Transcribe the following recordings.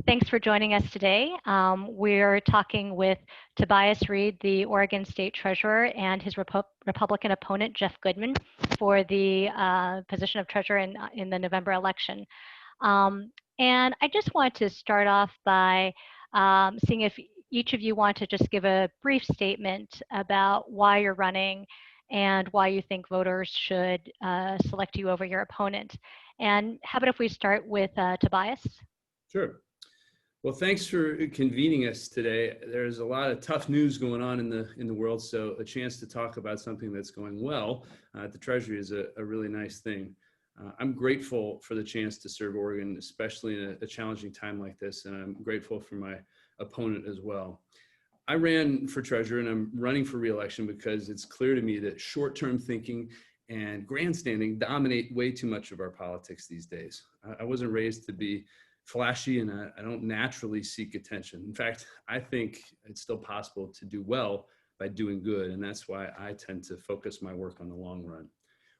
Thanks for joining us today. We're talking with Tobias Read, the Oregon State Treasurer, and his Republican opponent, Jeff Gudman, for the position of Treasurer in the November election. And I just want to start off by seeing if each of you want to just give a brief statement about why you're running and why you think voters should select you over your opponent. And how about if we start with Tobias? Sure. Well, thanks for convening us today. There's a lot of tough news going on in the world, so a chance to talk about something that's going well at the Treasury is a really nice thing. I'm grateful for the chance to serve Oregon, especially in a challenging time like this, and I'm grateful for my opponent as well. I ran for treasurer, and I'm running for re-election because it's clear to me that short-term thinking and grandstanding dominate way too much of our politics these days. I wasn't raised to be flashy, and I don't naturally seek attention. In fact, I think it's still possible to do well by doing good, and that's why I tend to focus my work on the long run.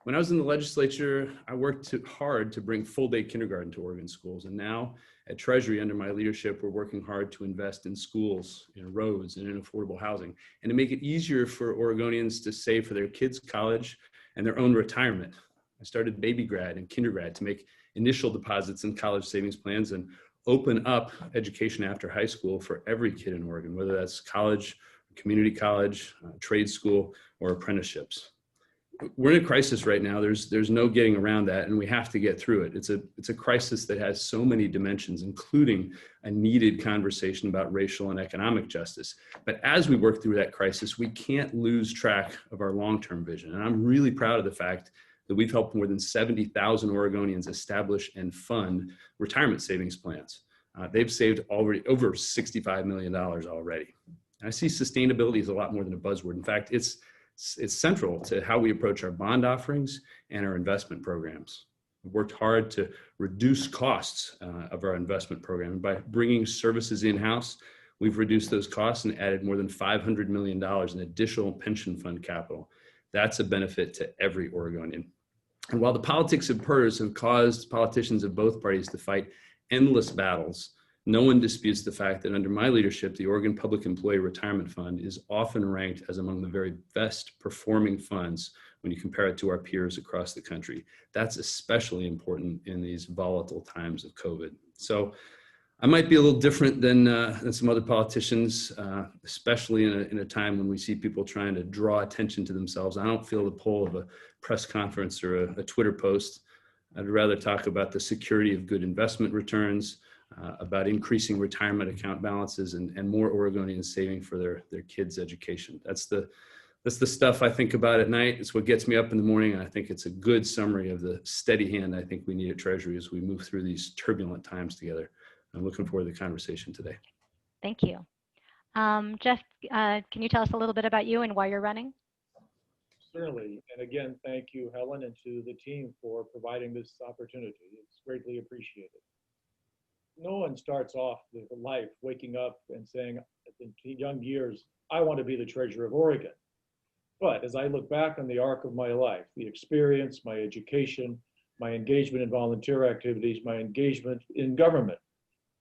When I was in the legislature, I worked hard to bring full-day kindergarten to Oregon schools, and now at Treasury, under my leadership, we're working hard to invest in schools, in roads, and in affordable housing, and to make it easier for Oregonians to save for their kids' college and their own retirement. I started baby grad and kindergrad to make initial deposits in college savings plans and open up education after high school for every kid in Oregon, whether that's college, community college, trade school, or apprenticeships. We're in a crisis right now. There's no getting around that, and we have to get through it. It's a crisis that has so many dimensions, including a needed conversation about racial and economic justice. But as we work through that crisis, we can't lose track of our long-term vision. And I'm really proud of the fact that we've helped more than 70,000 Oregonians establish and fund retirement savings plans. They've saved already over $65 million already. And I see sustainability as a lot more than a buzzword. In fact, it's central to how we approach our bond offerings and our investment programs. We've worked hard to reduce costs of our investment program. And by bringing services in-house, we've reduced those costs and added more than $500 million in additional pension fund capital. That's a benefit to every Oregonian. And while the politics of PERS have caused politicians of both parties to fight endless battles, no one disputes the fact that under my leadership, the Oregon Public Employee Retirement Fund is often ranked as among the very best performing funds when you compare it to our peers across the country. That's especially important in these volatile times of COVID. So I might be a little different than some other politicians, especially in a time when we see people trying to draw attention to themselves. I don't feel the pull of a press conference or a Twitter post. I'd rather talk about the security of good investment returns, about increasing retirement account balances, and more Oregonians saving for their kids' education. That's the stuff I think about at night. It's what gets me up in the morning, and I think it's a good summary of the steady hand I think we need at Treasury as we move through these turbulent times together. I'm looking forward to the conversation today. Thank you. Jeff, can you tell us a little bit about you and why you're running? Certainly. And again, thank you, Helen, and to the team for providing this opportunity. It's greatly appreciated. No one starts off with life waking up and saying, in young years, I want to be the treasurer of Oregon. But as I look back on the arc of my life, the experience, my education, my engagement in volunteer activities, my engagement in government,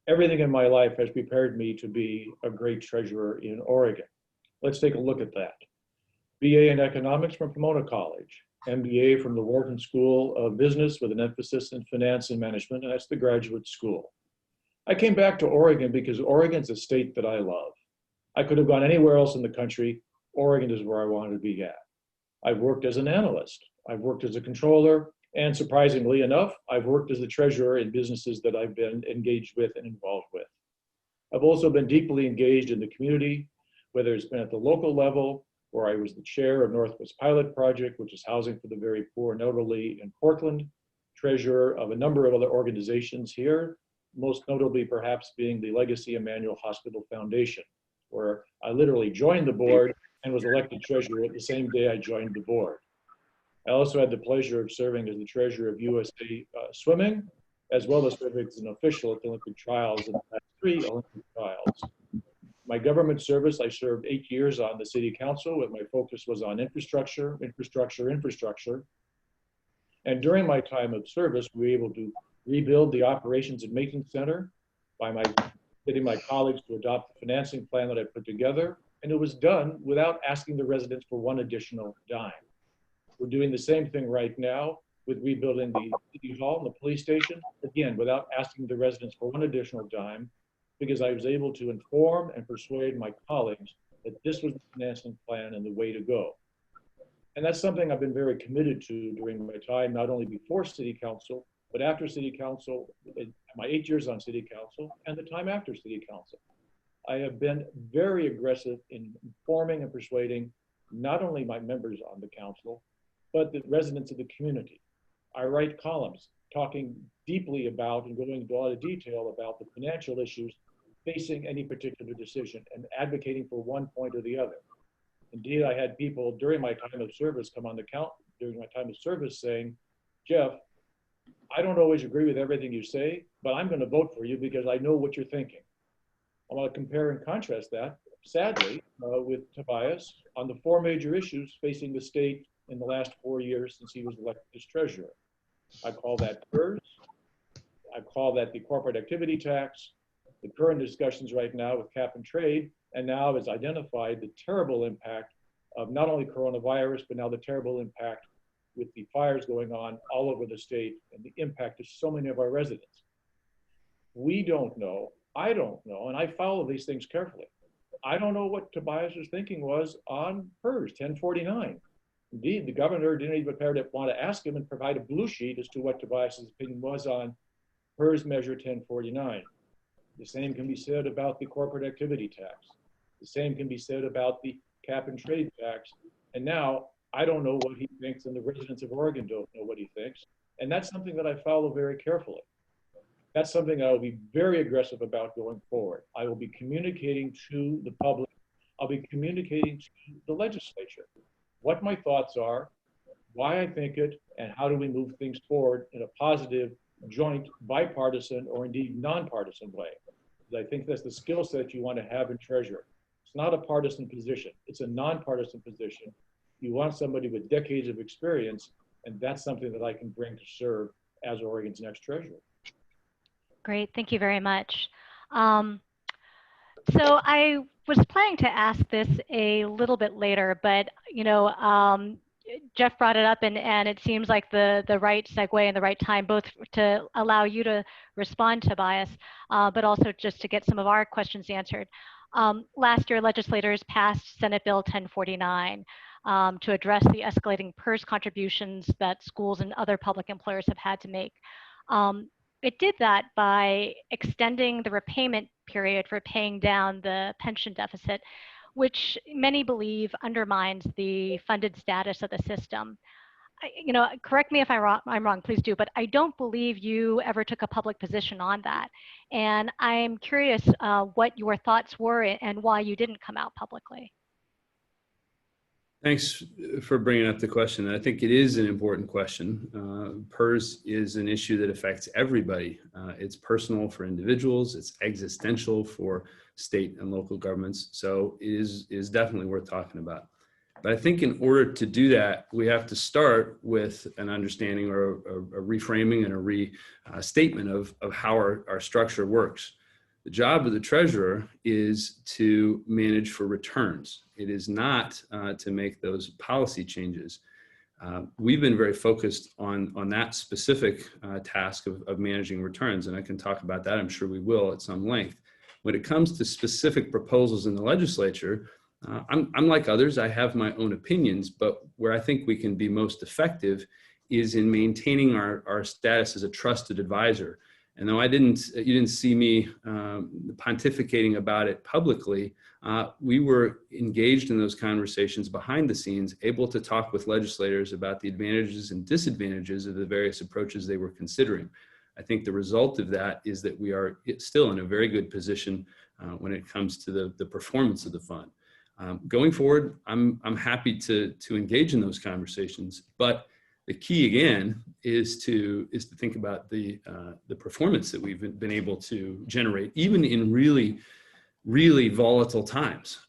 everything in my life has prepared me to be a great treasurer in Oregon. Let's take a look at that. BA in economics from Pomona College, MBA from the Wharton School of Business with an emphasis in finance and management, and that's the graduate school. I came back to Oregon because Oregon's a state that I love. I could have gone anywhere else in the country. Oregon is where I wanted to be at. I've worked as an analyst. I've worked as a controller. And surprisingly enough, I've worked as the treasurer in businesses that I've been engaged with and involved with. I've also been deeply engaged in the community, whether it's been at the local level, where I was the chair of Northwest Pilot Project, which is housing for the very poor and elderly in Portland, treasurer of a number of other organizations here, most notably perhaps being the Legacy Emmanuel Hospital Foundation, where I literally joined the board and was elected treasurer the same day I joined the board. I also had the pleasure of serving as the treasurer of USA Swimming, as well as serving as an official at the Olympic trials in the last 3 Olympic trials. My government service, I served 8 years on the city council, where my focus was on infrastructure. And during my time of service, we were able to rebuild the operations and maintenance center, by getting my colleagues to adopt the financing plan that I put together, and it was done without asking the residents for one additional dime. We're doing the same thing right now with rebuilding the city hall and the police station, again, without asking the residents for one additional dime, because I was able to inform and persuade my colleagues that this was the financing plan and the way to go. And that's something I've been very committed to during my time, not only before City Council, but after City Council, my 8 years on City Council, and the time after City Council. I have been very aggressive in informing and persuading not only my members on the council, but the residents of the community. I write columns talking deeply about and going into a lot of detail about the financial issues facing any particular decision and advocating for one point or the other. Indeed, I had people during my time of service come on the count during my time of service saying, Jeff, I don't always agree with everything you say, but I'm going to vote for you because I know what you're thinking. I want to compare and contrast that, sadly, with Tobias on the 4 major issues facing the state in the last 4 years since he was elected as treasurer. I call that PERS. I call that the corporate activity tax, the current discussions right now with cap and trade, and now has identified the terrible impact of not only coronavirus, but now the terrible impact with the fires going on all over the state and the impact to so many of our residents. We don't know, I don't know, and I follow these things carefully. I don't know what Tobias's thinking was on PERS 1049. Indeed, the governor didn't even want to ask him and provide a blue sheet as to what Tobias's opinion was on PERS measure 1049. The same can be said about the corporate activity tax. The same can be said about the cap and trade tax. And now I don't know what he thinks, and the residents of Oregon don't know what he thinks. And that's something that I follow very carefully. That's something I will be very aggressive about going forward. I will be communicating to the public. I'll be communicating to the legislature what my thoughts are, why I think it, and how do we move things forward in a positive, joint, bipartisan, or indeed nonpartisan way. Because I think that's the skill set you want to have in treasurer. It's not a partisan position. It's a nonpartisan position. You want somebody with decades of experience, and that's something that I can bring to serve as Oregon's next treasurer. Great, thank you very much. So I was planning to ask this a little bit later, but Jeff brought it up, and it seems like the right segue and the right time, both to allow you to respond, Tobias, but also just to get some of our questions answered. Last year, legislators passed Senate Bill 1049 to address the escalating PERS contributions that schools and other public employers have had to make. It did that by extending the repayment period for paying down the pension deficit, which many believe undermines the funded status of the system. Correct me if I'm wrong, please do, but I don't believe you ever took a public position on that. And I'm curious what your thoughts were and why you didn't come out publicly. Thanks for bringing up the question. I think it is an important question. PERS is an issue that affects everybody. It's personal for individuals. It's existential for state and local governments. So it is definitely worth talking about. But I think in order to do that, we have to start with an understanding or a reframing and a restatement of how our structure works. The job of the treasurer is to manage for returns. It is not to make those policy changes. We've been very focused on that specific task of managing returns, and I can talk about that. I'm sure we will at some length. When it comes to specific proposals in the legislature, I'm like others. I have my own opinions, but where I think we can be most effective is in maintaining our status as a trusted advisor. And though you didn't see me pontificating about it publicly, we were engaged in those conversations behind the scenes, able to talk with legislators about the advantages and disadvantages of the various approaches they were considering. I think the result of that is that we are still in a very good position when it comes to the performance of the fund. Going forward, I'm happy to engage in those conversations, but the key again is to think about the performance that we've been able to generate, even in really, really volatile times.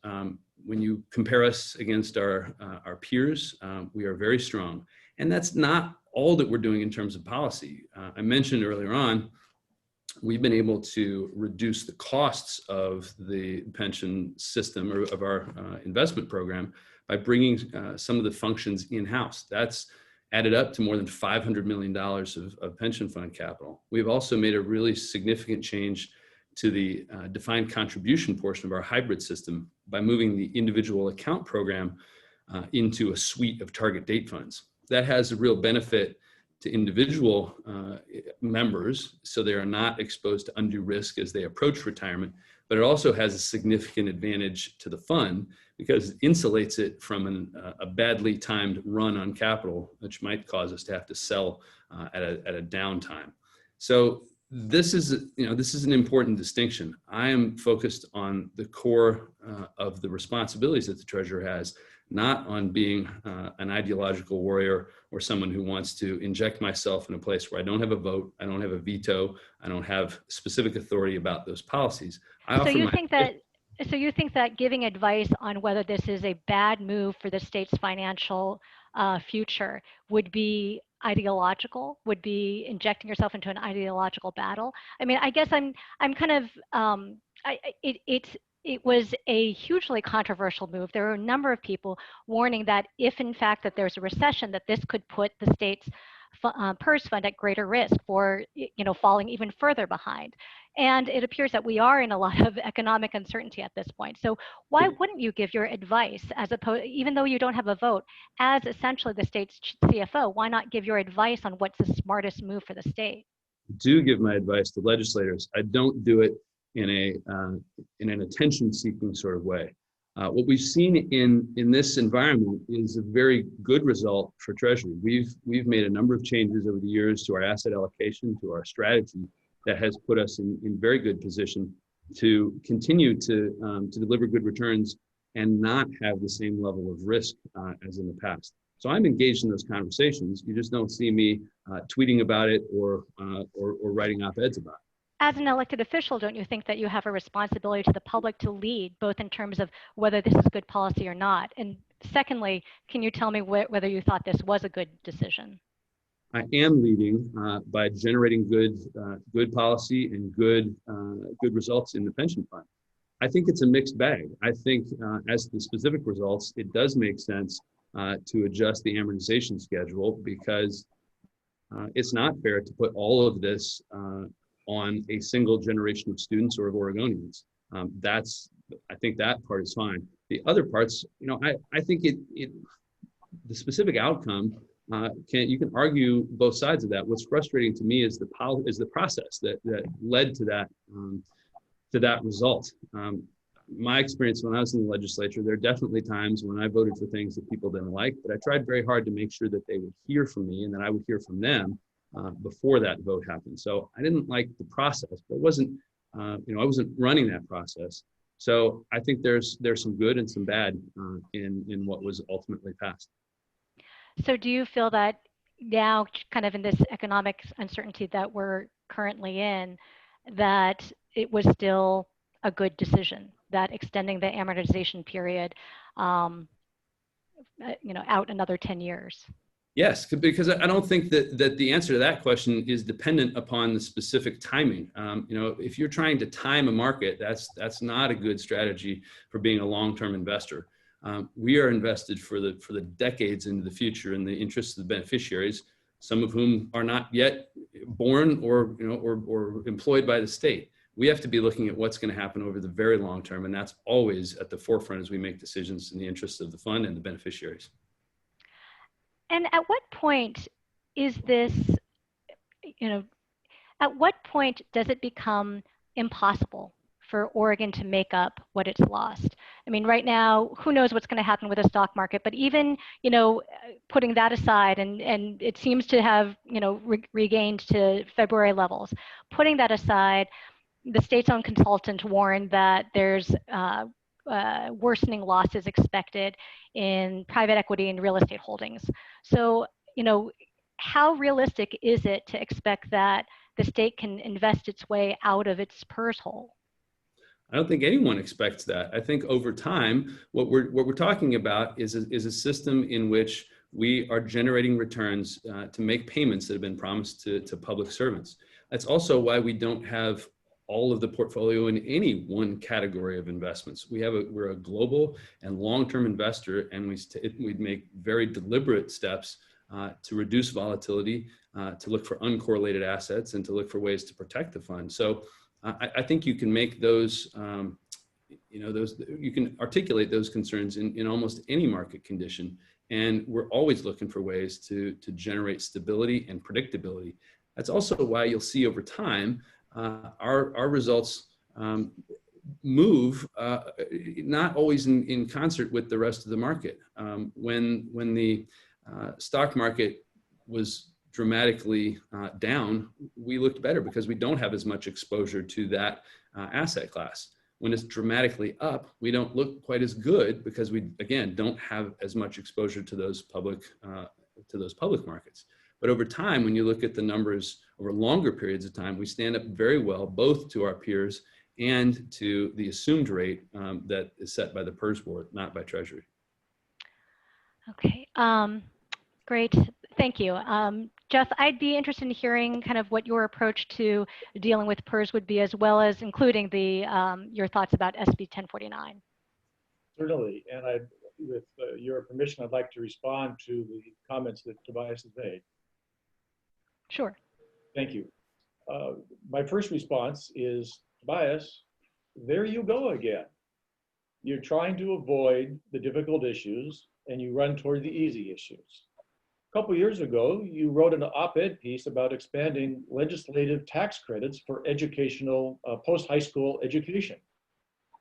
When you compare us against our peers, we are very strong, and that's not all that we're doing in terms of policy. I mentioned earlier on we've been able to reduce the costs of the pension system or of our investment program by bringing some of the functions in-house. That's added up to more than $500 million of pension fund capital. We've also made a really significant change to the defined contribution portion of our hybrid system by moving the individual account program into a suite of target date funds. That has a real benefit to individual members, so they are not exposed to undue risk as they approach retirement, but it also has a significant advantage to the fund because it insulates it from a badly timed run on capital, which might cause us to have to sell at a downtime. So this is an important distinction. I am focused on the core of the responsibilities that the treasurer has, not on being an ideological warrior or someone who wants to inject myself in a place where I don't have a vote, I don't have a veto, I don't have specific authority about those policies. So you think that giving advice on whether this is a bad move for the state's financial future would be ideological, would be injecting yourself into an ideological battle? I mean, I guess I'm kind of, it was a hugely controversial move. There were a number of people warning that if in fact that there's a recession, that this could put the state's PERS fund at greater risk for falling even further behind. And it appears that we are in a lot of economic uncertainty at this point. So why wouldn't you give your advice, as opposed, even though you don't have a vote, as essentially the state's CFO? Why not give your advice on what's the smartest move for the state? I do give my advice to legislators. I don't do it in an attention-seeking sort of way. What we've seen in this environment is a very good result for Treasury. We've made a number of changes over the years to our asset allocation, to our strategy, that has put us in very good position to continue to deliver good returns and not have the same level of risk as in the past. So I'm engaged in those conversations. You just don't see me tweeting about it or writing op-eds about it. As an elected official, don't you think that you have a responsibility to the public to lead, both in terms of whether this is good policy or not? And secondly, can you tell me whether you thought this was a good decision? I am leading by generating good policy and good results in the pension fund. I think it's a mixed bag. I think as the specific results, it does make sense to adjust the amortization schedule because it's not fair to put all of this on a single generation of students or of Oregonians. I think that part is fine. The other parts, I think the specific outcome, you can argue both sides of that. What's frustrating to me is the process that led to that result. My experience when I was in the legislature, there are definitely times when I voted for things that people didn't like, but I tried very hard to make sure that they would hear from me and that I would hear from them before that vote happened. So I didn't like the process, but I wasn't running that process. So I think there's some good and some bad in what was ultimately passed. So do you feel that now, kind of in this economic uncertainty that we're currently in, that it was still a good decision, that extending the amortization period, out another 10 years? Yes, because I don't think that the answer to that question is dependent upon the specific timing. If you're trying to time a market, that's not a good strategy for being a long-term investor. We are invested for the decades into the future in the interests of the beneficiaries, some of whom are not yet born or employed by the state. We have to be looking at what's going to happen over the very long term, and that's always at the forefront as we make decisions in the interests of the fund and the beneficiaries. And at what point is this, at what point does it become impossible for Oregon to make up what it's lost? I mean, right now, who knows what's going to happen with the stock market, but even, putting that aside, and it seems to have, regained to February levels. Putting that aside, the state's own consultant warned that there's worsening losses expected in private equity and real estate holdings. So, how realistic is it to expect that the state can invest its way out of its PERS hole? I don't think anyone expects that. I think over time, what we're talking about is a system in which we are generating returns to make payments that have been promised to public servants. That's also why we don't have all of the portfolio in any one category of investments. We're a global and long-term investor, and we'd make very deliberate steps to reduce volatility, to look for uncorrelated assets, and to look for ways to protect the fund. So I think you can make those, you can articulate those concerns in almost any market condition. And we're always looking for ways to generate stability and predictability. That's also why you'll see over time, our results move not always in concert with the rest of the market. When the stock market was dramatically down, we looked better because we don't have as much exposure to that asset class. When it's dramatically up, we don't look quite as good because we, again, don't have as much exposure to those public markets. But over time, when you look at the numbers over longer periods of time, we stand up very well, both to our peers and to the assumed rate that is set by the PERS board, not by Treasury. Okay, great, thank you. Jeff, I'd be interested in hearing kind of what your approach to dealing with PERS would be, as well as including the your thoughts about SB 1049. Certainly, and with your permission, I'd like to respond to the comments that Tobias has made. Sure. Thank you. My first response is, Tobias, there you go again. You're trying to avoid the difficult issues and you run toward the easy issues. A couple years ago, you wrote an op-ed piece about expanding legislative tax credits for educational, post-high school education.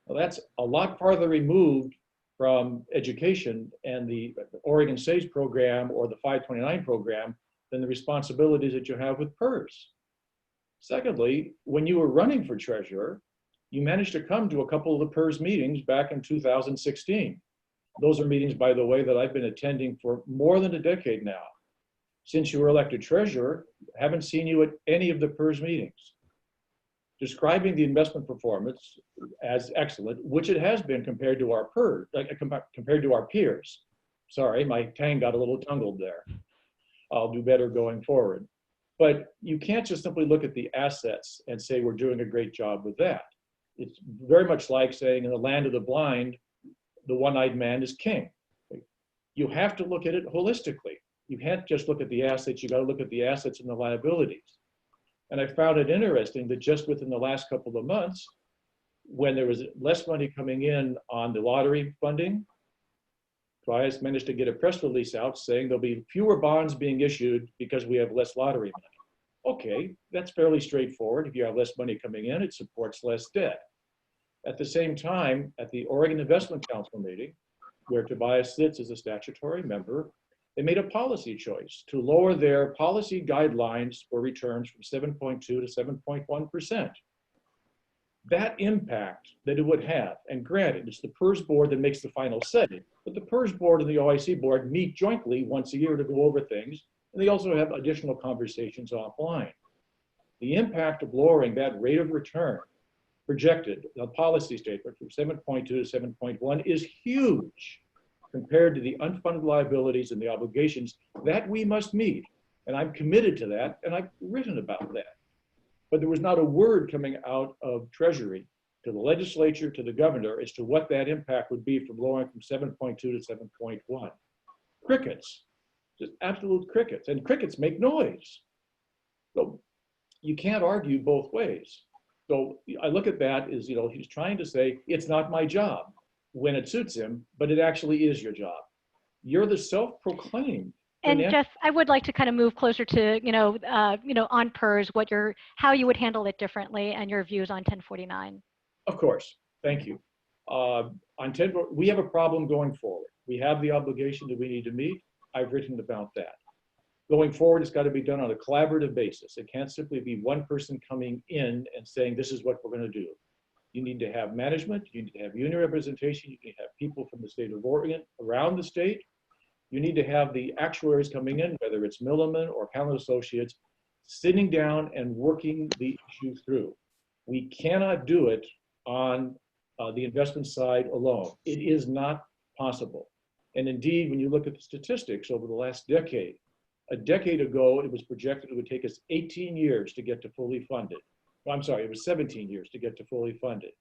Well, that's a lot farther removed from education and the Oregon SAVES program or the 529 program than the responsibilities that you have with PERS. Secondly, when you were running for treasurer, you managed to come to a couple of the PERS meetings back in 2016. Those are meetings, by the way, that I've been attending for more than a decade now. Since you were elected treasurer, I haven't seen you at any of the PERS meetings. Describing the investment performance as excellent, which it has been compared to our compared to our peers. Sorry, my tongue got a little tangled there. I'll do better going forward. But you can't just simply look at the assets and say we're doing a great job with that. It's very much like saying in the land of the blind, the one-eyed man is king. You have to look at it holistically. You can't just look at the assets, you got to look at the assets and the liabilities. And I found it interesting that just within the last couple of months, when there was less money coming in on the lottery funding, Tobias managed to get a press release out saying there'll be fewer bonds being issued because we have less lottery money. Okay, that's fairly straightforward. If you have less money coming in, it supports less debt. At the same time, at the Oregon Investment Council meeting, where Tobias sits as a statutory member, they made a policy choice to lower their policy guidelines for returns from 7.2 to 7.1%. That impact that it would have, and granted, it's the PERS board that makes the final say, but the PERS board and the OIC board meet jointly once a year to go over things, and they also have additional conversations offline. The impact of lowering that rate of return projected, the policy statement from 7.2 to 7.1 is huge compared to the unfunded liabilities and the obligations that we must meet. And I'm committed to that, and I've written about that. But there was not a word coming out of Treasury to the legislature, to the governor, as to what that impact would be from lowering from 7.2 to 7.1. Crickets, just absolute crickets. And crickets make noise. So you can't argue both ways. So I look at that as, he's trying to say, it's not my job when it suits him, but it actually is your job. You're the self-proclaimed. And Jeff, I would like to kind of move closer to, on PERS, how you would handle it differently and your views on 1049. Of course, thank you. We have a problem going forward. We have the obligation that we need to meet. I've written about that. Going forward, it's got to be done on a collaborative basis. It can't simply be one person coming in and saying, this is what we're going to do. You need to have management, you need to have union representation, you need to have people from the state of Oregon around the state. You need to have the actuaries coming in, whether it's Milliman or Callan Associates, sitting down and working the issue through. We cannot do it on the investment side alone. It is not possible. And indeed, when you look at the statistics over the last decade, A decade ago, it was projected it would take us 18 years to get to fully funded. Well, I'm sorry, it was 17 years to get to fully funded.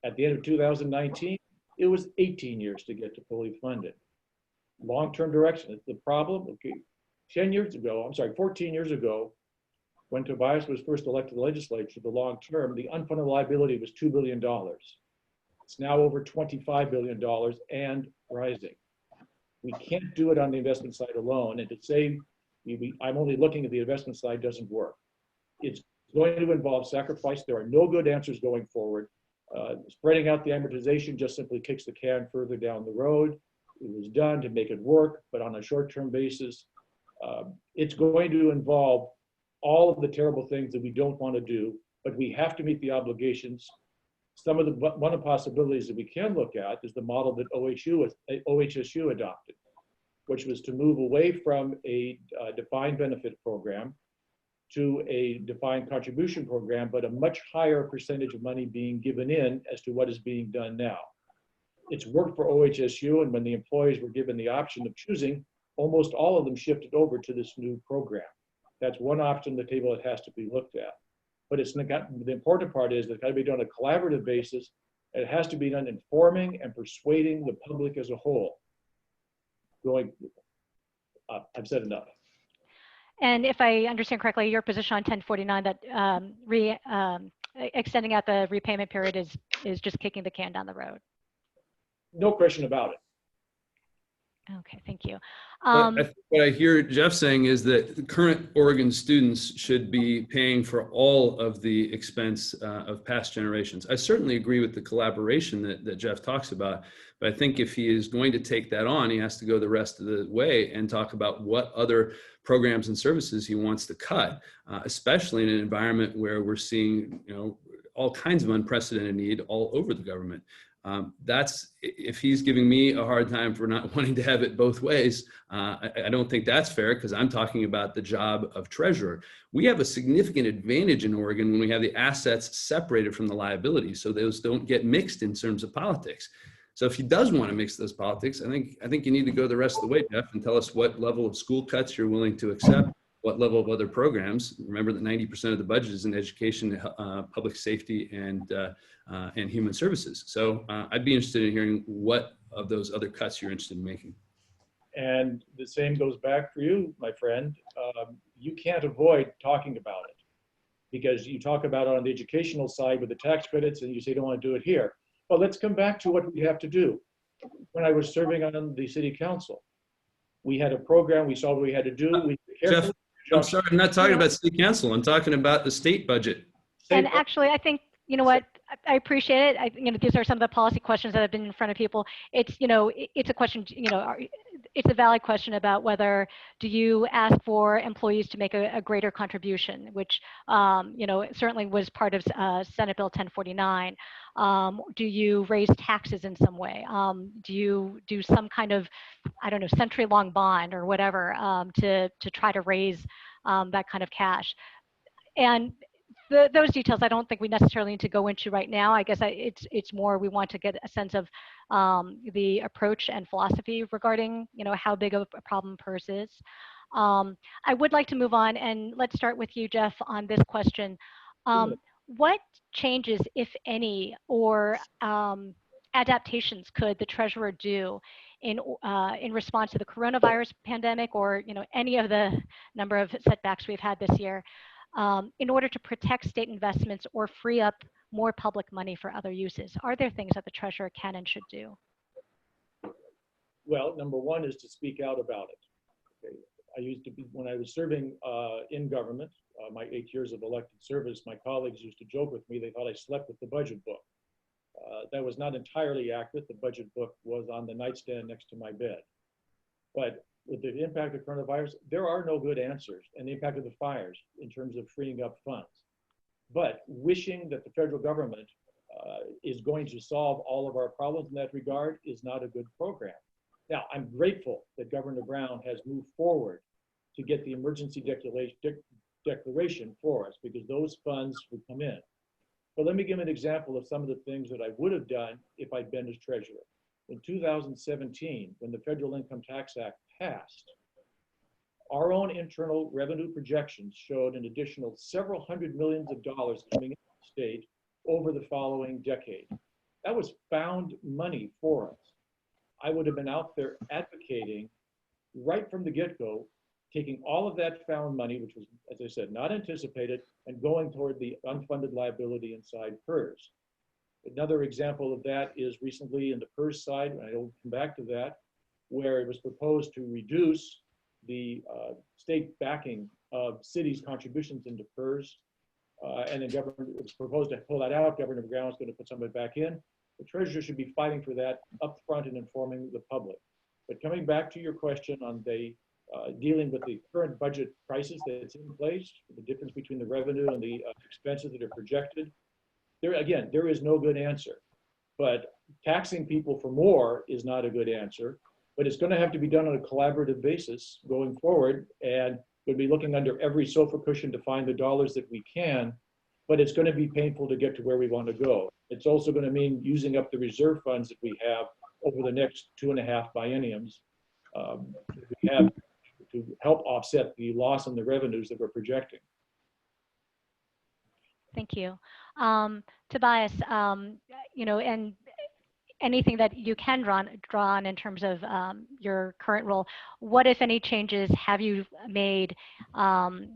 At the end of 2019, it was 18 years to get to fully funded. Long-term direction is the problem. Okay, 14 years ago, when Tobias was first elected to the legislature, the long term, the unfunded liability was $2 billion. It's now over $25 billion and rising. We can't do it on the investment side alone. And to say I'm only looking at the investment side doesn't work. It's going to involve sacrifice. There are no good answers going forward. Spreading out the amortization just simply kicks the can further down the road. It was done to make it work, but on a short-term basis, it's going to involve all of the terrible things that we don't want to do, but we have to meet the obligations. One of the possibilities that we can look at is the model that OHSU adopted, which was to move away from a defined benefit program to a defined contribution program, but a much higher percentage of money being given in as to what is being done now. It's worked for OHSU, and when the employees were given the option of choosing, almost all of them shifted over to this new program. That's one option on the table that has to be looked at. But the important part is that it's got to be done on a collaborative basis. And it has to be done informing and persuading the public as a whole. I've said enough. And if I understand correctly, your position on 1049 that extending out the repayment period is just kicking the can down the road. No question about it. Okay, thank you. What I hear Jeff saying is that the current Oregon students should be paying for all of the expense of past generations. I certainly agree with the collaboration that Jeff talks about, but I think if he is going to take that on, he has to go the rest of the way and talk about what other programs and services he wants to cut, especially in an environment where we're seeing, all kinds of unprecedented need all over the government. If he's giving me a hard time for not wanting to have it both ways, I don't think that's fair, because I'm talking about the job of treasurer. We have a significant advantage in Oregon when we have the assets separated from the liabilities, so those don't get mixed in terms of politics. So if he does want to mix those politics, I think you need to go the rest of the way, Jeff, and tell us what level of school cuts you're willing to accept, what level of other programs. Remember that 90% of the budget is in education, public safety, and human services. So I'd be interested in hearing what of those other cuts you're interested in making. And the same goes back for you, my friend. You can't avoid talking about it, because you talk about it on the educational side with the tax credits and you say you don't want to do it here. Well, let's come back to what we have to do. When I was serving on the city council, we had a program, we saw what we had to do. Jeff, I'm sorry, I'm not talking about city council. I'm talking about the state budget. And actually, I think, you know what, I appreciate it. These are some of the policy questions that have been in front of people. It's, it's a question, it's a valid question about whether do you ask for employees to make a greater contribution, which, certainly was part of Senate Bill 1049. Do you raise taxes in some way? Do you do some kind of, century-long bond or whatever to try to raise that kind of cash? And those details I don't think we necessarily need to go into right now. I guess it's more we want to get a sense of the approach and philosophy regarding how big of a problem PERS is. I would like to move on, and let's start with you, Jeff, on this question. What changes, if any, or adaptations could the treasurer do in response to the coronavirus pandemic, or any of the number of setbacks we've had this year, in order to protect state investments or free up more public money for other uses? Are there things that the treasurer can and should do? Well, number one is to speak out about it. Okay. When I was serving in government, my 8 years of elected service, my colleagues used to joke with me, they thought I slept with the budget book. That was not entirely accurate. The budget book was on the nightstand next to my bed. But with the impact of coronavirus, there are no good answers, and the impact of the fires in terms of freeing up funds. But wishing that the federal government is going to solve all of our problems in that regard is not a good program. Now, I'm grateful that Governor Brown has moved forward to get the emergency declaration for us, because those funds would come in. But let me give an example of some of the things that I would have done if I'd been as treasurer. In 2017, when the Federal Income Tax Act passed, Our own internal revenue projections showed an additional several hundred millions of dollars coming into the state over the following decade. That was found money for us. I would have been out there advocating right from the get-go, taking all of that found money, which was, as I said, not anticipated, and going toward the unfunded liability inside PERS. Another example of that is recently in the PERS side, and I will come back to that, where it was proposed to reduce the state backing of cities' contributions into PERS, and then government, it was proposed to pull that out. Governor Brown is going to put some of it back in. The treasurer should be fighting for that up front and informing the public. But coming back to your question on the dealing with the current budget crisis that's in place, the difference between the revenue and the expenses that are projected, there is no good answer. But taxing people for more is not a good answer. But it's going to have to be done on a collaborative basis going forward, and we'll be looking under every sofa cushion to find the dollars that we can. But it's going to be painful to get to where we want to go. It's also going to mean using up the reserve funds that we have over the next 2.5 bienniums we have to help offset the loss in the revenues that we're projecting. Thank you. Tobias, and anything that you can draw on in terms of your current role, what, if any, changes have you made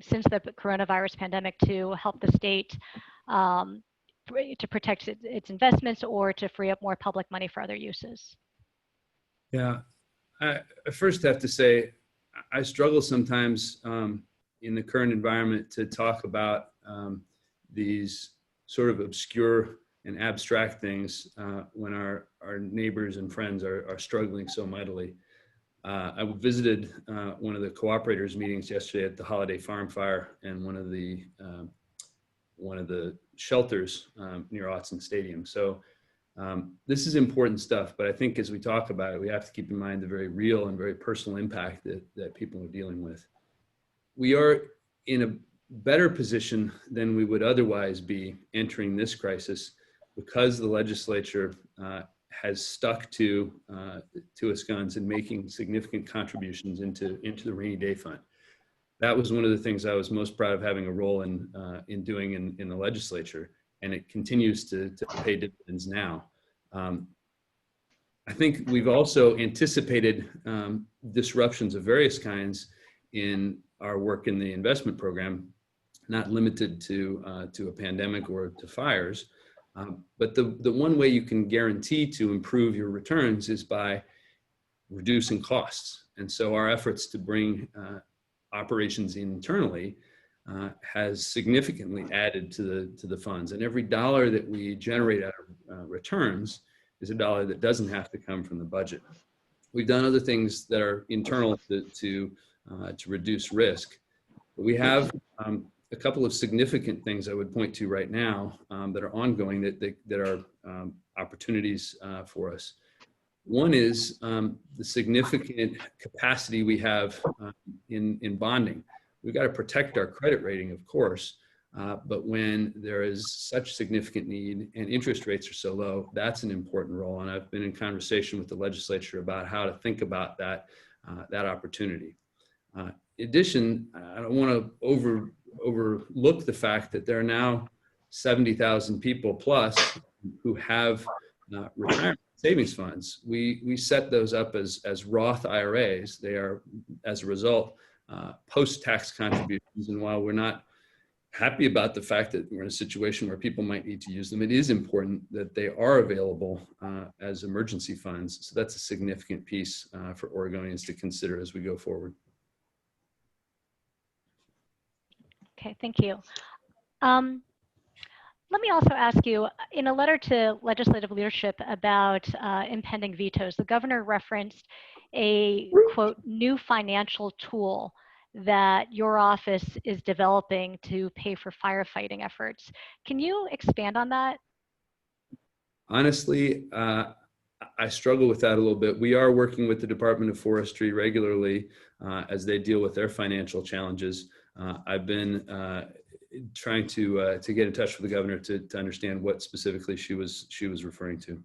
since the coronavirus pandemic to help the state to protect its investments or to free up more public money for other uses? Yeah, I first have to say, I struggle sometimes in the current environment to talk about these sort of obscure and abstract things when our neighbors and friends are struggling so mightily. I visited one of the cooperators meetings yesterday at the Holiday Farm Fire and one of the shelters near Autzen Stadium. So this is important stuff, but I think as we talk about it, we have to keep in mind the very real and very personal impact that people are dealing with. We are in a better position than we would otherwise be entering this crisis because the legislature has stuck to its guns in making significant contributions into the rainy day fund. That was one of the things I was most proud of having a role in doing in the legislature, and it continues to pay dividends now. I think we've also anticipated disruptions of various kinds in our work in the investment program, not limited to a pandemic or to fires. But the one way you can guarantee to improve your returns is by reducing costs. And so our efforts to bring operations internally has significantly added to the funds. And every dollar that we generate out of returns is a dollar that doesn't have to come from the budget. We've done other things that are internal to reduce risk. But we have a couple of significant things I would point to right now that are ongoing that are opportunities for us. One is the significant capacity we have in bonding. We've got to protect our credit rating, of course, but when there is such significant need and interest rates are so low, that's an important role. And I've been in conversation with the legislature about how to think about that opportunity. In addition, I don't want to overlook the fact that there are now 70,000 people plus who have retirement savings funds. We set those up as Roth IRAs. They are, as a result, post-tax contributions. And while we're not happy about the fact that we're in a situation where people might need to use them, it is important that they are available as emergency funds. So that's a significant piece for Oregonians to consider as we go forward. Okay, thank you. Let me also ask you, in a letter to legislative leadership about impending vetoes, the governor referenced a, quote, new financial tool that your office is developing to pay for firefighting efforts. Can you expand on that? Honestly, I struggle with that a little bit. We are working with the Department of Forestry regularly as they deal with their financial challenges. I've been trying to get in touch with the governor to understand what specifically she was referring to.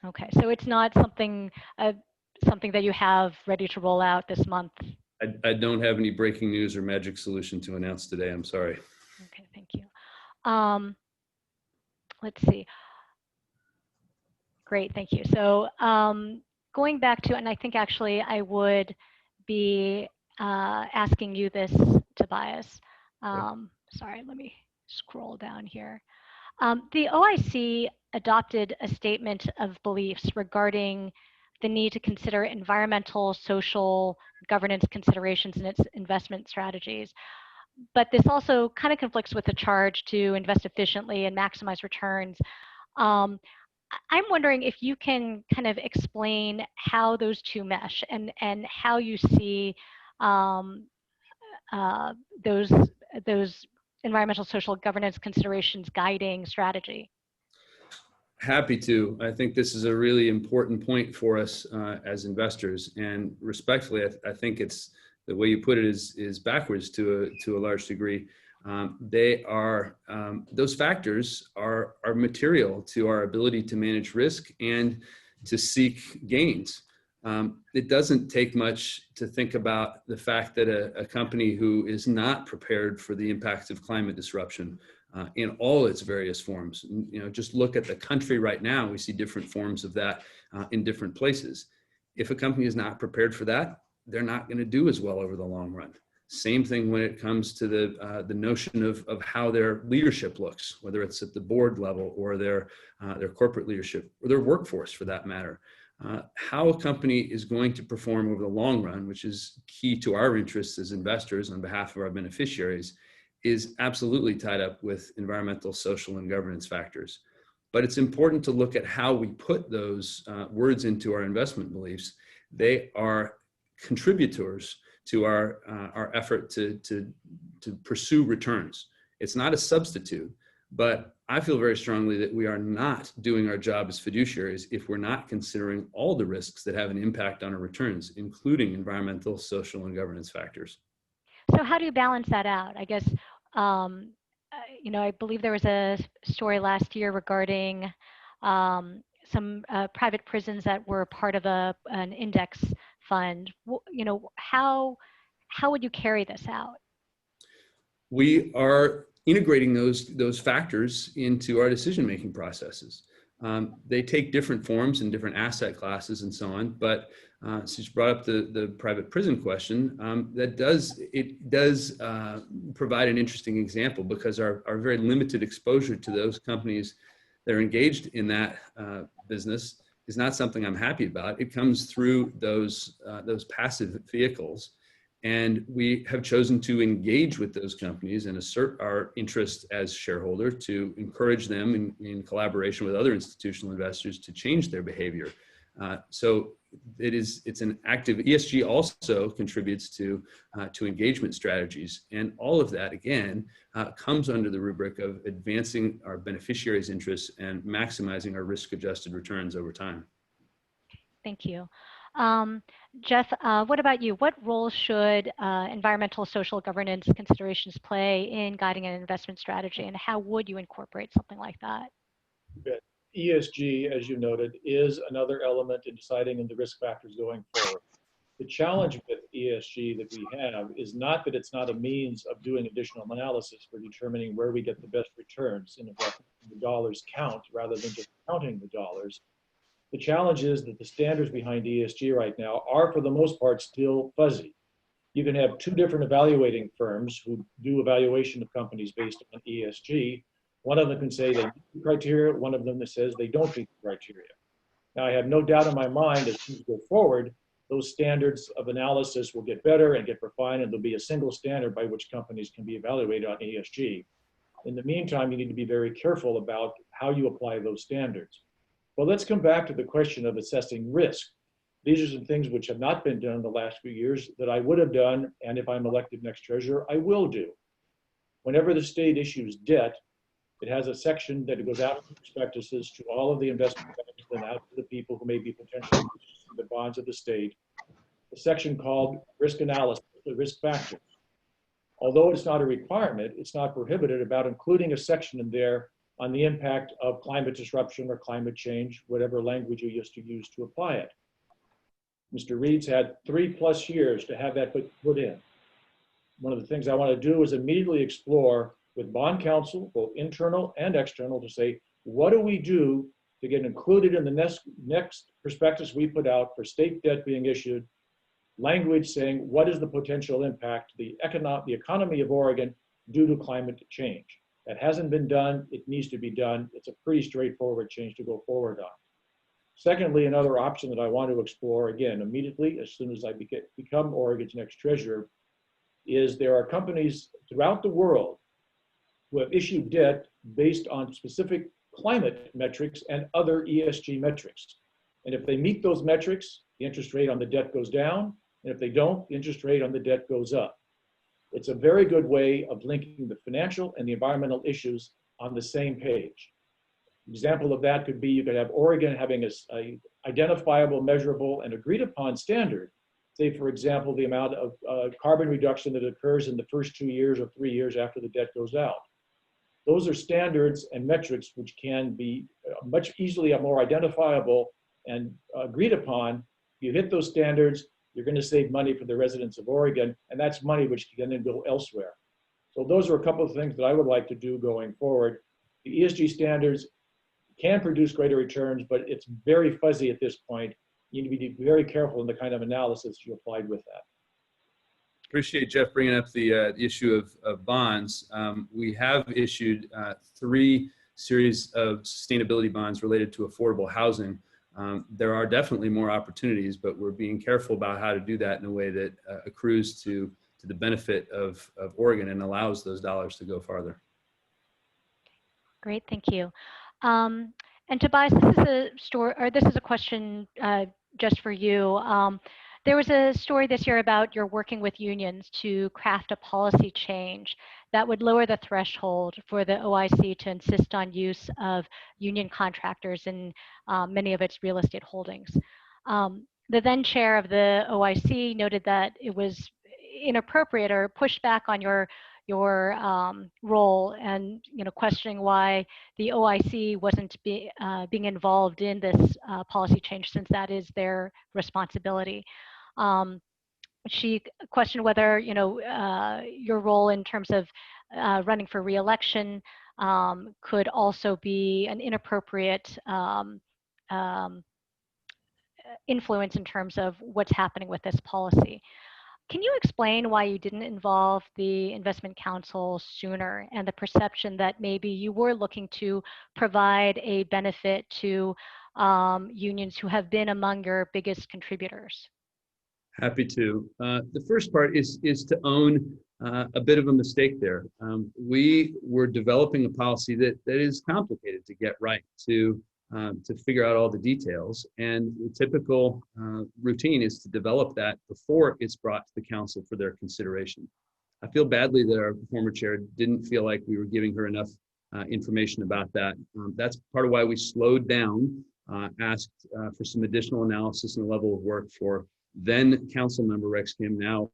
Okay, so it's not something that you have ready to roll out this month. I don't have any breaking news or magic solution to announce today. I'm sorry. Okay, thank you. Let's see. Great, thank you. So going back to, and I think actually I would be asking you this, Tobias. Sorry, let me scroll down here. The OIC adopted a statement of beliefs regarding the need to consider environmental, social, governance considerations in its investment strategies. But this also kind of conflicts with the charge to invest efficiently and maximize returns. I'm wondering if you can kind of explain how those two mesh and how you see those environmental, social, governance considerations guiding strategy. Happy to. I think this is a really important point for us as investors, and respectfully, I think it's the way you put it is backwards to a large degree. They are those factors are material to our ability to manage risk and to seek gains. It doesn't take much to think about the fact that a company who is not prepared for the impacts of climate disruption in all its various forms, just look at the country right now, we see different forms of that in different places. If a company is not prepared for that, they're not going to do as well over the long run. Same thing when it comes to the notion of how their leadership looks, whether it's at the board level or their corporate leadership or their workforce for that matter. How a company is going to perform over the long run, which is key to our interests as investors on behalf of our beneficiaries, is absolutely tied up with environmental, social, and governance factors. But it's important to look at how we put those words into our investment beliefs. They are contributors to our effort to pursue returns. It's not a substitute, but I feel very strongly that we are not doing our job as fiduciaries if we're not considering all the risks that have an impact on our returns, including environmental, social, and governance factors. So how do you balance that out? I guess, I believe there was a story last year regarding some private prisons that were part of an index fund. How would you carry this out? We are integrating those factors into our decision-making processes. They take different forms in different asset classes and so on, but since you brought up the private prison question, it does provide an interesting example, because our very limited exposure to those companies that are engaged in that business is not something I'm happy about. It comes through those passive vehicles. And we have chosen to engage with those companies and assert our interest as shareholder to encourage them in collaboration with other institutional investors to change their behavior. So it's an active. ESG also contributes to engagement strategies, and all of that again comes under the rubric of advancing our beneficiaries' interests and maximizing our risk-adjusted returns over time. Thank you. Jeff, what about you? What role should environmental, social, governance considerations play in guiding an investment strategy, and how would you incorporate something like that? Good. ESG, as you noted, is another element in deciding on the risk factors going forward. The challenge with ESG that we have is not that it's not a means of doing additional analysis for determining where we get the best returns and if the dollars count rather than just counting the dollars. The challenge is that the standards behind ESG right now are, for the most part, still fuzzy. You can have two different evaluating firms who do evaluation of companies based on ESG. One of them can say they meet the criteria, one of them that says they don't meet the criteria. Now, I have no doubt in my mind as things go forward, those standards of analysis will get better and get refined, and there'll be a single standard by which companies can be evaluated on ESG. In the meantime, you need to be very careful about how you apply those standards. Well, let's come back to the question of assessing risk. These are some things which have not been done in the last few years that I would have done, and if I'm elected next treasurer, I will do. Whenever the state issues debt, it has a section that goes out in prospectuses to all of the investment banks and out to the people who may be potentially using the bonds of the state, a section called risk analysis, the risk factors. Although it's not a requirement, it's not prohibited about including a section in there on the impact of climate disruption or climate change, whatever language you used to use to apply it. Mr. Reed's had 3+ years to have that put in. One of the things I want to do is immediately explore with bond counsel, both internal and external, to say, what do we do to get included in the next prospectus we put out for state debt being issued, language saying what is the potential impact to the economy of Oregon due to climate change. That hasn't been done. It needs to be done. It's a pretty straightforward change to go forward on. Secondly, another option that I want to explore, again, immediately, as soon as I become Oregon's next treasurer, is there are companies throughout the world who have issued debt based on specific climate metrics and other ESG metrics. And if they meet those metrics, the interest rate on the debt goes down. And if they don't, the interest rate on the debt goes up. It's a very good way of linking the financial and the environmental issues on the same page. Example of that could be you could have Oregon having a identifiable, measurable, and agreed upon standard. Say, for example, the amount of carbon reduction that occurs in the first 2 years or 3 years after the debt goes out. Those are standards and metrics which can be much easily more identifiable and agreed upon. You hit those standards, you're going to save money for the residents of Oregon, and that's money which can then go elsewhere. So those are a couple of things that I would like to do going forward. The ESG standards can produce greater returns, but it's very fuzzy at this point. You need to be very careful in the kind of analysis you applied with that. Appreciate Jeff bringing up the issue of bonds. We have issued 3 series of sustainability bonds related to affordable housing. There are definitely more opportunities, but we're being careful about how to do that in a way that accrues to the benefit of Oregon and allows those dollars to go farther. Great, thank you. And Tobias, this is a story, or this is a question just for you. There was a story this year about you're working with unions to craft a policy change that would lower the threshold for the OIC to insist on use of union contractors in many of its real estate holdings. The then chair of the OIC noted that it was inappropriate or pushed back on your role, and questioning why the OIC wasn't being involved in this policy change, since that is their responsibility. She questioned whether your role in terms of running for re-election could also be an inappropriate influence in terms of what's happening with this policy. Can you explain why you didn't involve the Investment Council sooner, and the perception that maybe you were looking to provide a benefit to unions who have been among your biggest contributors? Happy to. The first part is to own a bit of a mistake there. We were developing a policy that is complicated to get right, to figure out all the details. And the typical routine is to develop that before it's brought to the council for their consideration. I feel badly that our former chair didn't feel like we were giving her enough information about that. That's part of why we slowed down, asked for some additional analysis and a level of work for then council member Rex Kim, now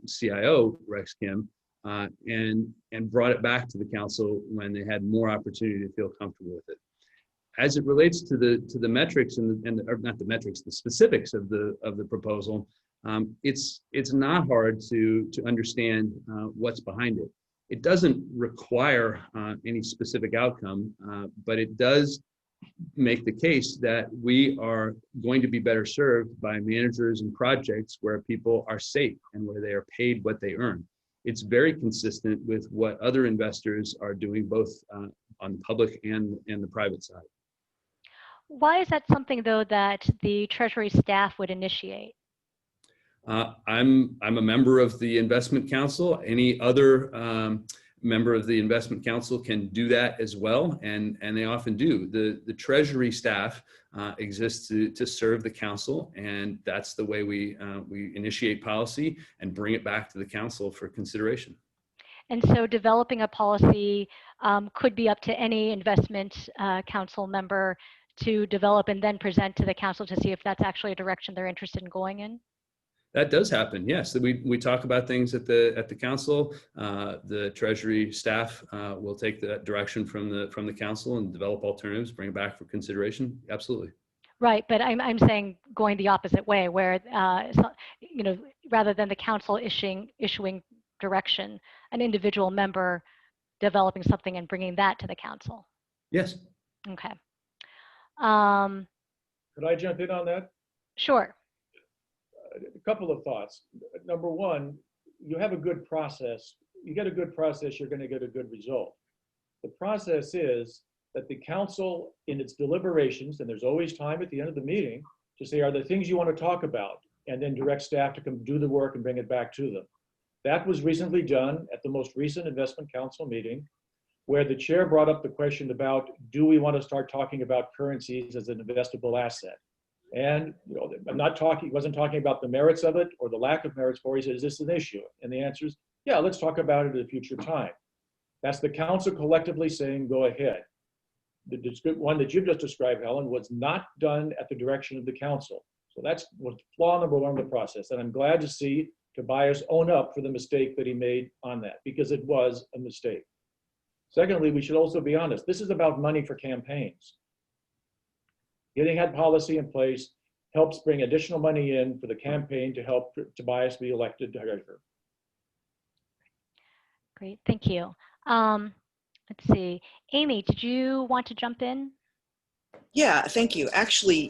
CIO Rex Kim, and brought it back to the council when they had more opportunity to feel comfortable with it. As it relates to the metrics or not the metrics, the specifics of the proposal, it's not hard to understand what's behind it. It doesn't require any specific outcome, but it does make the case that we are going to be better served by managers and projects where people are safe and where they are paid what they earn. It's very consistent with what other investors are doing, both on the public and the private side. Why is that something, though, that the Treasury staff would initiate? I'm a member of the Investment Council. Any other member of the Investment Council can do that as well, and they often do. The Treasury staff exists to serve the council, and that's the way we initiate policy and bring it back to the council for consideration. And so developing a policy could be up to any Investment Council member to develop and then present to the council to see if that's actually a direction they're interested in going in? That does happen, yes. We talk about things at the council. The Treasury staff will take that direction from the council and develop alternatives, bring it back for consideration. Absolutely. Right, but I'm saying going the opposite way, where rather than the council issuing direction, an individual member developing something and bringing that to the council. Yes. Okay. Could I jump in on that? Sure. A couple of thoughts. Number one, you have a good process. You get a good process, you're going to get a good result. The process is that the council, in its deliberations, and there's always time at the end of the meeting to say, are there things you want to talk about? And then direct staff to come do the work and bring it back to them. That was recently done at the most recent investment council meeting, where the chair brought up the question about, do we want to start talking about currencies as an investable asset? And wasn't talking about the merits of it or the lack of merits for it. He said, is this an issue? And the answer is, yeah, let's talk about it at a future time. That's the council collectively saying, go ahead. The one that you've just described, Helen, was not done at the direction of the council. So that's flaw number one of the process. And I'm glad to see Tobias own up for the mistake that he made on that, because it was a mistake. Secondly, we should also be honest. This is about money for campaigns. Getting that policy in place helps bring additional money in for the campaign to help Tobias be elected treasurer. Great, thank you. Let's see. Amy, did you want to jump in? Yeah, thank you. Actually,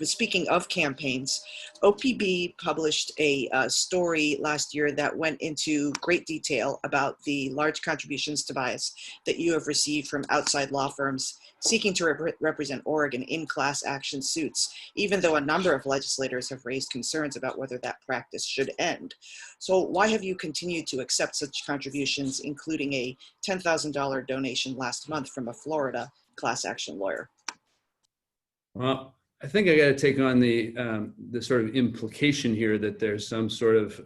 speaking of campaigns, OPB published a story last year that went into great detail about the large contributions, Tobias, that you have received from outside law firms seeking to represent Oregon in class action suits, even though a number of legislators have raised concerns about whether that practice should end. So why have you continued to accept such contributions, including a $10,000 donation last month from a Florida class action lawyer? Well, I think I got to take on the sort of implication here that there's some sort of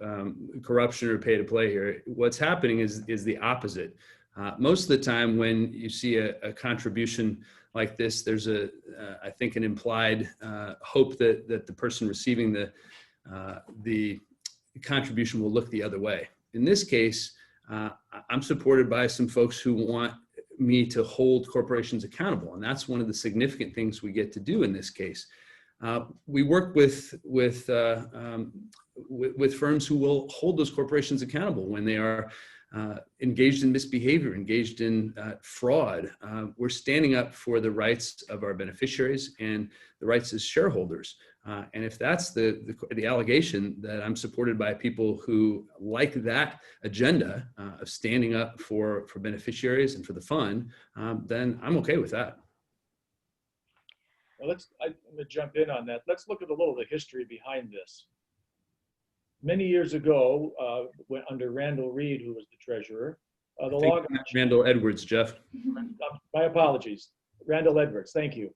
corruption or pay to play here. What's happening is the opposite. Most of the time when you see a contribution like this, there's I think an implied hope that the person receiving the contribution will look the other way. In this case, I'm supported by some folks who want me to hold corporations accountable, and that's one of the significant things we get to do in this case. We work with firms who will hold those corporations accountable when they are engaged in misbehavior, engaged in fraud. We're standing up for the rights of our beneficiaries and the rights as shareholders. And if that's the allegation, that I'm supported by people who like that agenda of standing up for beneficiaries and for the fund, then I'm okay with that. Well, I'm going to jump in on that. Let's look at a little of the history behind this. Many years ago, under Randall Read, who was the treasurer, the law. Randall Edwards, Jeff. My apologies. Randall Edwards, thank you.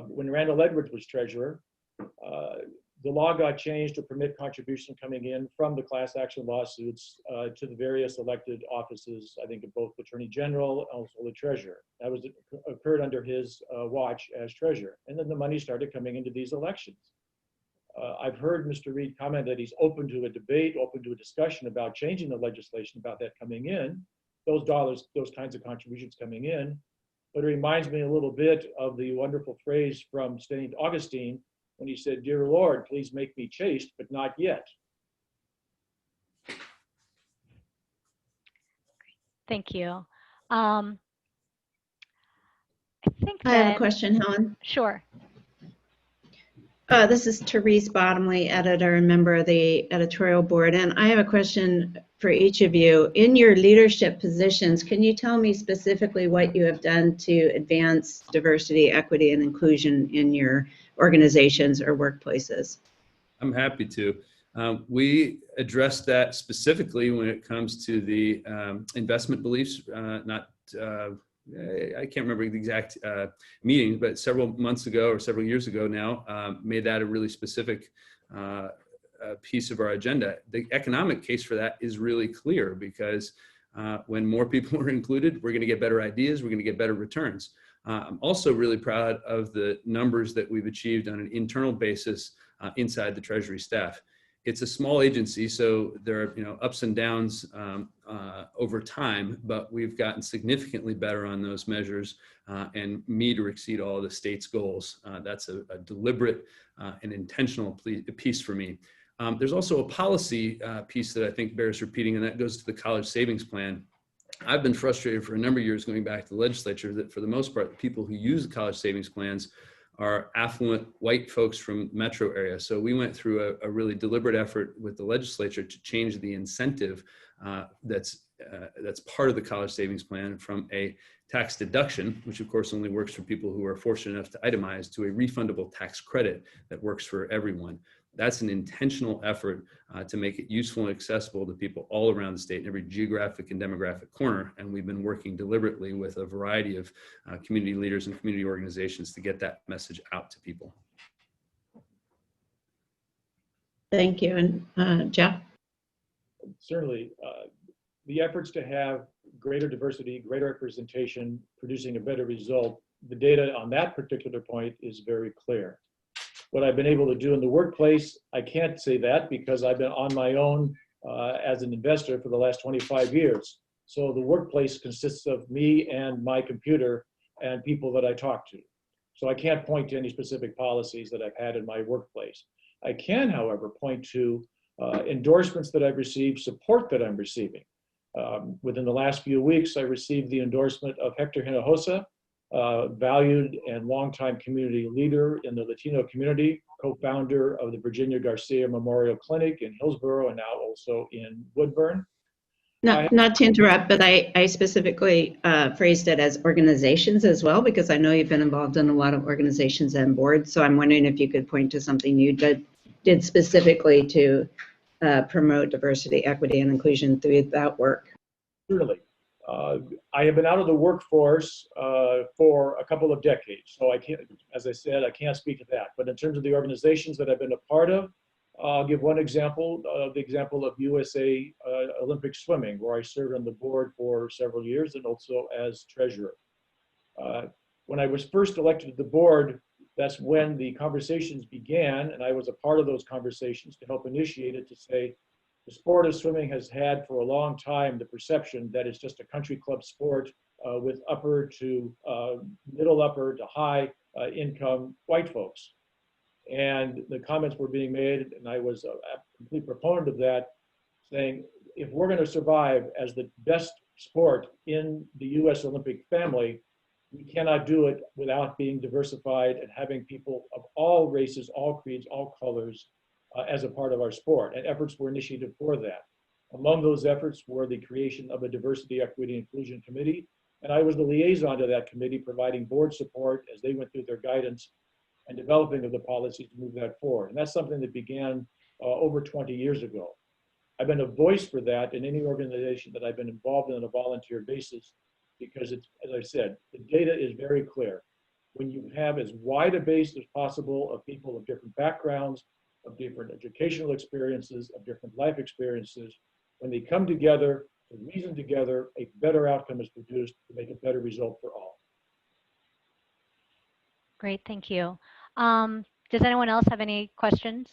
When Randall Edwards was treasurer, the law got changed to permit contribution coming in from the class action lawsuits to the various elected offices, I think of both the Attorney General and also the treasurer. That occurred under his watch as treasurer. And then the money started coming into these elections. I've heard Mr. Read comment that he's open to a debate, open to a discussion about changing the legislation about that coming in, those dollars, those kinds of contributions coming in. But it reminds me a little bit of the wonderful phrase from St. Augustine when he said, "Dear Lord, please make me chaste, but not yet." Thank you. I think I have a question, Helen. Sure. This is Therese Bottomley, editor and member of the editorial board. And I have a question for each of you. In your leadership positions, can you tell me specifically what you have done to advance diversity, equity, and inclusion in your organizations or workplaces? I'm happy to. We addressed that specifically when it comes to the investment beliefs, I can't remember the exact meeting, but several months ago or several years ago now, made that a really specific piece of our agenda. The economic case for that is really clear because when more people are included, we're going to get better ideas, we're going to get better returns. I'm also really proud of the numbers that we've achieved on an internal basis inside the Treasury staff. It's a small agency, so there are ups and downs over time, but we've gotten significantly better on those measures and meet or exceed all of the state's goals. That's a deliberate and intentional piece for me. There's also a policy piece that I think bears repeating, and that goes to the college savings plan. I've been frustrated for a number of years going back to the legislature that for the most part, the people who use the college savings plans are affluent white folks from metro area. So we went through a really deliberate effort with the legislature to change the incentive that's part of the college savings plan from a tax deduction, which of course only works for people who are fortunate enough to itemize, to a refundable tax credit that works for everyone. That's an intentional effort to make it useful and accessible to people all around the state in every geographic and demographic corner. And we've been working deliberately with a variety of community leaders and community organizations to get that message out to people. Thank you. And Jeff? Certainly, the efforts to have greater diversity, greater representation, producing a better result, the data on that particular point is very clear. What I've been able to do in the workplace, I can't say that because I've been on my own as an investor for the last 25 years. So the workplace consists of me and my computer and people that I talk to. So I can't point to any specific policies that I've had in my workplace. I can, however, point to endorsements that I've received, support that I'm receiving. Within the last few weeks, I received the endorsement of Hector Hinojosa, valued and longtime community leader in the Latino community, co-founder of the Virginia Garcia Memorial Clinic in Hillsborough and now also in Woodburn. Not to interrupt, but I specifically phrased it as organizations as well, because I know you've been involved in a lot of organizations and boards. So I'm wondering if you could point to something you did specifically to promote diversity, equity, and inclusion through that work. Surely. I have been out of the workforce for a couple of decades, so I can't, as I said, I can't speak to that. But in terms of the organizations that I've been a part of, I'll give one example, the example of USA Olympic Swimming, where I served on the board for several years and also as treasurer. When I was first elected to the board, that's when the conversations began, and I was a part of those conversations to help initiate it, to say, the sport of swimming has had for a long time the perception that it's just a country club sport with upper to middle upper to high income white folks. And the comments were being made, and I was a complete proponent of that, saying, if we're going to survive as the best sport in the US Olympic family, we cannot do it without being diversified and having people of all races, all creeds, all colors as a part of our sport, and efforts were initiated for that. Among those efforts were the creation of a Diversity, Equity, and Inclusion Committee, and I was the liaison to that committee, providing board support as they went through their guidance and developing of the policies to move that forward. And that's something that began over 20 years ago. I've been a voice for that in any organization that I've been involved in on a volunteer basis, because it's, as I said, the data is very clear. When you have as wide a base as possible of people of different backgrounds, of different educational experiences, of different life experiences, when they come together, to reason together, a better outcome is produced to make a better result for all. Great, thank you. Does anyone else have any questions?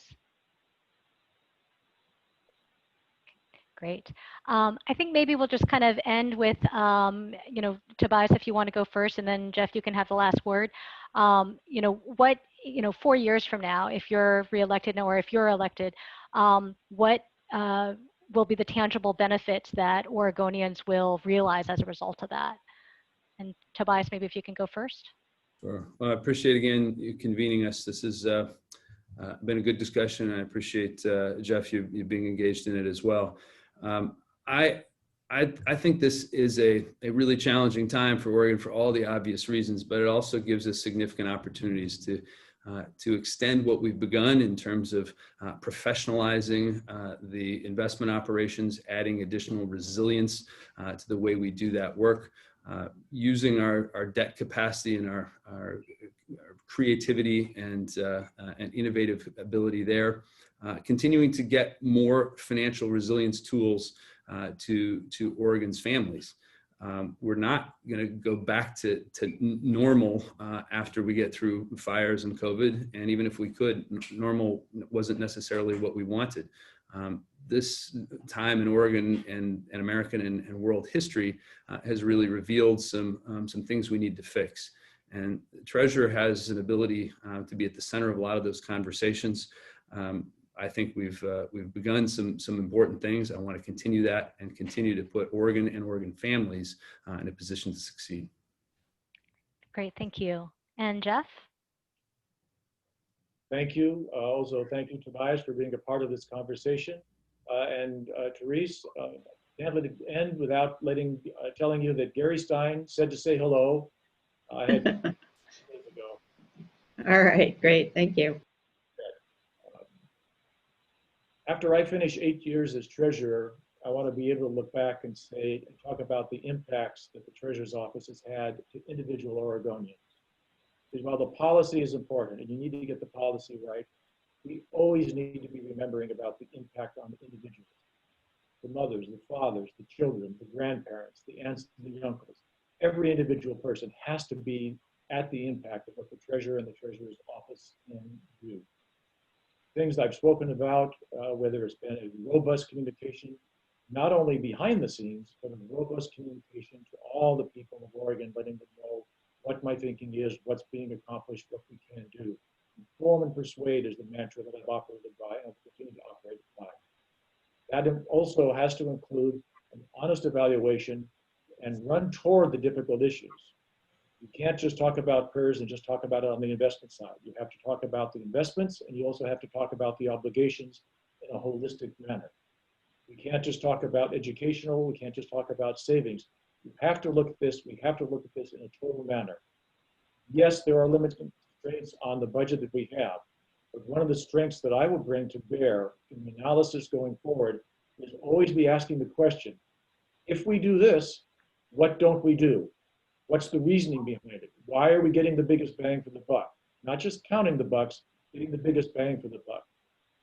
Great. I think maybe we'll just kind of end with, Tobias, if you want to go first, and then Jeff, you can have the last word. What, 4 years from now, if you're reelected or if you're elected, what will be the tangible benefits that Oregonians will realize as a result of that? And Tobias, maybe if you can go first. Sure. Well, I appreciate again you convening us. This has been a good discussion, and I appreciate Jeff you being engaged in it as well. I think this is a really challenging time for Oregon for all the obvious reasons, but it also gives us significant opportunities to extend what we've begun in terms of professionalizing the investment operations, adding additional resilience to the way we do that work, using our debt capacity and our creativity and innovative ability there, continuing to get more financial resilience tools to Oregon's families. We're not going to go back to normal after we get through fires and COVID. And even if we could, normal wasn't necessarily what we wanted. This time in Oregon and American and world history has really revealed some things we need to fix. And the Treasurer has an ability to be at the center of a lot of those conversations. I think we've begun some important things. I want to continue that and continue to put Oregon and Oregon families in a position to succeed. Great, thank you. And Jeff? Thank you. Also, thank you, Tobias, for being a part of this conversation. And Therese, can't let it end without telling you that Gary Stein said to say hello. I had days ago. All right, great, thank you. After I finish 8 years as treasurer, I want to be able to look back and talk about the impacts that the Treasurer's Office has had to individual Oregonians. Because while the policy is important and you need to get the policy right, we always need to be remembering about the impact on the individuals, the mothers, the fathers, the children, the grandparents, the aunts, the uncles. Every individual person has to be at the impact of what the treasurer and the treasurer's office can do. Things I've spoken about, whether it's been a robust communication, not only behind the scenes, but a robust communication to all the people of Oregon, letting them know what my thinking is, what's being accomplished, what we can do. Inform and persuade is the mantra that I've operated by and will continue to operate by. That also has to include an honest evaluation and run toward the difficult issues. You can't just talk about PERS and just talk about it on the investment side. You have to talk about the investments, and you also have to talk about the obligations in a holistic manner. We can't just talk about educational, we can't just talk about savings. We have to look at this, we have to look at this in a total manner. Yes, there are limits and constraints on the budget that we have, but one of the strengths that I will bring to bear in the analysis going forward is always be asking the question, if we do this, what don't we do? What's the reasoning behind it? Why are we getting the biggest bang for the buck? Not just counting the bucks, getting the biggest bang for the buck.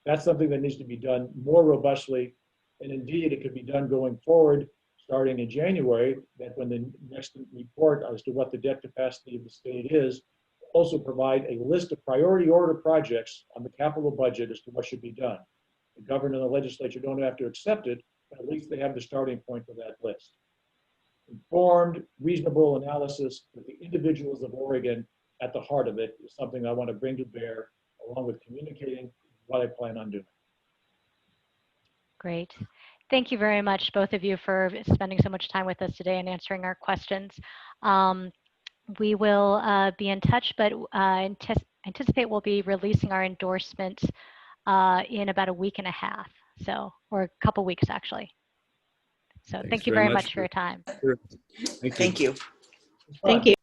That's something that needs to be done more robustly. And indeed, it could be done going forward, starting in January, that when the next report as to what the debt capacity of the state is, also provide a list of priority order projects on the capital budget as to what should be done. The governor and the legislature don't have to accept it, but at least they have the starting point for that list. Informed, reasonable analysis with the individuals of Oregon at the heart of it is something I want to bring to bear, along with communicating what I plan on doing. Great. Thank you very much, both of you, for spending so much time with us today and answering our questions. We will be in touch, but anticipate we'll be releasing our endorsement in about a week and a half, or a couple weeks actually. So thank you very much for your time. Sure. Thank you. It's fun. Thank you.